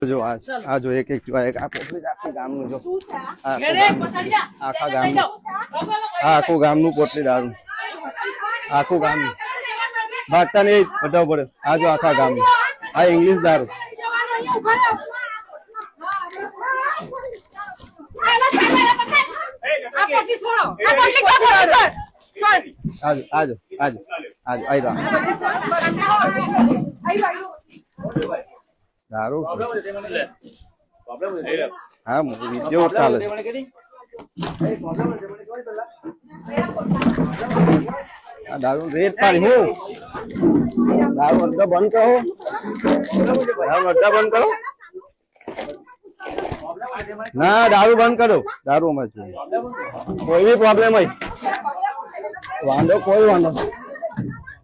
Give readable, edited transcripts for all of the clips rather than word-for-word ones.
જો આ જો એક આ પોટલી આખું ગામનું જો આખા ગામનું આખું ગામનું પોટલી દારૂ આખું ગામનું ભાગતા નહીં બતાવવું પડે આ જો આખા ગામનું આ ઇંગ્લિશ દારૂ આજો આજો આજો આજો આઈ દારૂ હા વિડીયો ચાલે દારૂ રેટ પાડી હું દારૂ અડધો બંધ કરો દારૂ અડધા બંધ કરો ના દારૂ બંધ કરો દારૂ માં કોઈ બી પ્રોબ્લેમ હોય વાંધો કોઈ વાંધો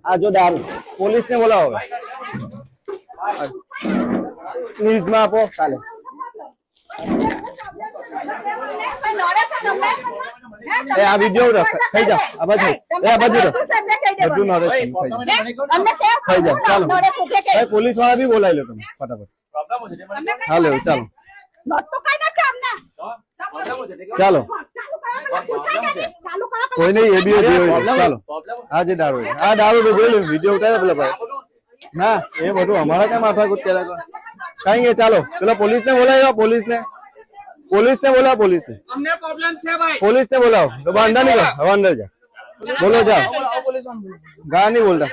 આ જો દારૂ પોલીસ ને બોલાવો ન્યૂઝ માં આપો કાલે આ વિડીયો રખ થઈ જા આ બાજુ બધું નોલેજ થઈ જા ચાલો પોલીસ વાળા બી બોલાવી લો તમે ફટાફટ હાલો ચાલો ચાલો કોઈ નહીં એ બી ચાલો આ જે દારૂ આ દારૂ જોઈ લો વિડીયો ઉતારે પેલા ભાઈ ના એ બધું અમારા કઈ માથાકૂટ કર્યા કઈ નહીં ચાલો પેલા પોલીસ ને બોલાવ્યો પોલીસ ને બોલાવો પોલીસ ને અમને પ્રોબ્લેમ છે ભાઈ પોલીસ ને બોલાવો તો અંદર નહીં હવે અંદર જા બોલો જા ગા નહીં બોલતા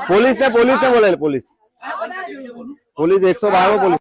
પોલીસ ને બોલાવે પોલીસ 112 પોલીસ